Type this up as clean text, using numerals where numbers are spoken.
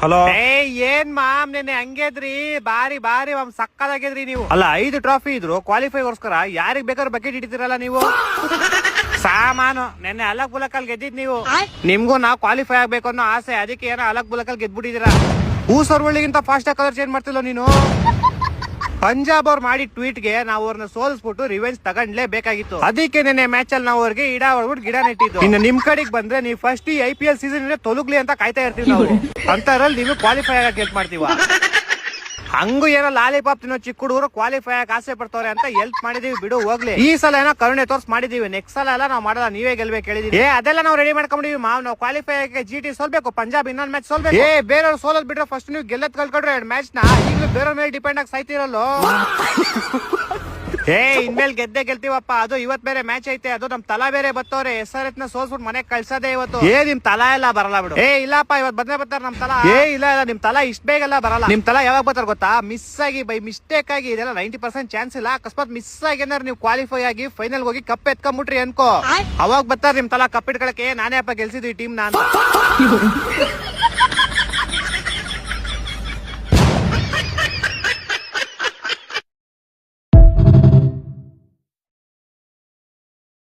Hello. ಏನ್ ma'am ನೆನ್ನೆ ಹಂಗೇದ್ರಿ, ಬಾರಿ ಬಾರಿ ಮಾಮ್ ಸಕ್ಕದಾಗಿದ್ರಿ ನೀವು. ಅಲ್ಲ 5 ಟ್ರಾಫಿ ಇದ್ರು ಕ್ವಾಲಿಫೈಗೋಸ್ಕರ ಯಾರಿಗ್ ಬೇಕಾದ್ರೂ ಬಕೆಟ್ ಇಡ್ತೀರಲ್ಲ ನೀವು. ಸಾಮಾನು ನೆನ್ನೆ ಅಲಕ್ ಬುಲಕಲ್ ಗೆದ್ದಿದ್ ನೀವು. ನಿಮ್ಗೂ ನಾವು ಕ್ವಾಲಿಫೈ ಆಗ್ಬೇಕು ಅನ್ನೋ ಆಸೆ, ಅದಕ್ಕೆ ಏನೋ ಅಲಕ್ ಬುಲಕಲ್ ಗೆದ್ಬಿಟ್ಟಿದೀರಾ. ಹೂಸರ್ವಳ್ಳಿಗಿಂತ ಫಾಸ್ಟ್ ಆಗಿ ಕಲರ್ ಚೇಂಜ್ ಮಾಡ್ತಿಲ್ಲ ನೀನು. ಪಂಜಾಬ್ ಅವ್ರು ಮಾಡಿ ಟ್ವೀಟ್ಗೆ ನಾವು ಅವ್ರನ್ನ ಸೋಲ್ಸ್ಬಿಟ್ಟು ರಿವೆಂಜ್ ತಗೊಂಡ್ಲೇಬೇಕಾಗಿತ್ತು. ಅದಕ್ಕೆ ನೆನ್ನೆ ಮ್ಯಾಚ್ ಅಲ್ಲಿ ನಾವು ಅವ್ರಿಗೆ ಇಡ ಹೊಡ್ಬಿಟ್ಟು ಗಿಡ ನೆಟ್ಟಿದ್ದು. ಇನ್ನು ನಿಮ್ ಕಡೆಗೆ ಬಂದ್ರೆ ನೀವು ಫಸ್ಟ್ ಈ IPL ಸೀಸನ್ ತೊಲಗ್ಲಿ ಅಂತ ಕಾಯ್ತಾ ಇರ್ತೀವಿ ನಾವು. ಅಂತರಲ್ಲಿ ನೀವು ಕ್ವಾಲಿಫೈ ಆಗಕ್ಕೆ ಹೆಲ್ಪ್ ಮಾಡ್ತೀವ. ಹಂಗು ಏನೋ ಲಾಲಿಪಾಪ್ ತಿನ್ನೋ ಚಿಕ್ಕ ಹುಡುಗರು ಕ್ವಾಲಿಫೈ ಆಗಕ್ಕೆ ಆಸೆ ಪಡ್ತವ್ರೆ ಅಂತ ಹೆಲ್ಪ್ ಮಾಡಿದೀವಿ, ಬಿಡು ಹೋಗ್ಲಿ. ಈ ಸಲ ಏನೋ ಕರುಣೆ ತೋರ್ಸ್ ಮಾಡಿದೀವಿ, ನೆಕ್ಸ್ಟ್ ಸಲ ಎಲ್ಲ ನಾವು ಮಾಡಲ್ಲ, ನೀವೇ ಗೆಲ್ಬೇಕು ಹೇಳಿದೀವಿ. ಅದೆಲ್ಲ ನಾವು ರೆಡಿ ಮಾಡ್ಕೊಂಡಿವಿ ಮಾವ್. ನಾವು ಕ್ವಾಲಿಫೈ ಆಗಕ್ಕೆ GT ಸೋಲ್ಬೇಕು, ಪಂಜಾಬ್ ಇನ್ನೊಂದ್ ಮ್ಯಾಚ್ ಸೋಲ್ಬೇಕು. ಬೇರೆಯವ್ರು ಸೋಲದ್ ಬಿಟ್ರೆ ಫಸ್ಟ್ ನೀವು ಗೆಲ್ಲದ್ ಕಲ್ಕೊಂಡ್ರೆ 2 ಮ್ಯಾಚ್ ನ ಈಗಲೂ ಬೇರೆಯವ್ರ ಮೇಲೆ ಡಿಪೆಂಡ್ ಆಗಿ ಸಾಯ್ತಿರಲ್ಲೋ. ಇನ್ಮೇಲೆ ಗೆದ್ದೆ ಗೆಲ್ತೀವಪ್ಪ. ಅದು ಇವತ್ ಬೇರೆ ಮ್ಯಾಚ್ ಐತೆ, ಅದು ನಮ್ ತಲಾ ಬೇರೆ ಬತ್ತವ್ರೆ. SRH ನ ಸೋಲ್ಸ್ಬಿಟ್ಟು ಮನೆಗ್ ಕಳ್ಸದೆ ಇವತ್ತು. ನಿಮ್ ತಲಾ ಎಲ್ಲ ಬರಲ್ಲ ಬಿಡು. ಇಲ್ಲಪ್ಪ ಇವತ್ ಬಂದೇ ಬರ್ತಾರ ನಮ್ ತಲಾ. ಇಲ್ಲ ನಿಮ್ ತಲಾ ಇಷ್ಟ ಬೇಗಲ್ಲ ಬರಲ್ಲ. ನಿಮ್ ತಲಾ ಯಾವಾಗ ಬರ್ತಾರ ಗೊತ್ತಾ? ಮಿಸ್ ಆಗಿ ಬೈ ಮಿಸ್ಟೇಕ್ ಆಗಿ, ಇದೆಲ್ಲ 90% ಚಾನ್ಸ್ ಇಲ್ಲ. ಅಕಸ್ಮಾತ್ ಮಿಸ್ ಆಗಿ ಏನಾರು ನೀವು ಕ್ವಾಲಿಫೈ ಆಗಿ ಫೈನಲ್ ಹೋಗಿ ಕಪ್ ಎತ್ಕೊಂಡ್ಬಿಟ್ರಿ ಅನ್ಕೋ, ಅವಾಗ ಬರ್ತಾರ ನಿಮ್ ತಲಾ ಕಪ್ ಇಟ್ಕೊಳಕ್ಕೆ. ನಾನೇ ಅಪ್ಪ ಗೆಲ್ಸಿದ್ವಿ ಟೀಮ್ ನಾನು.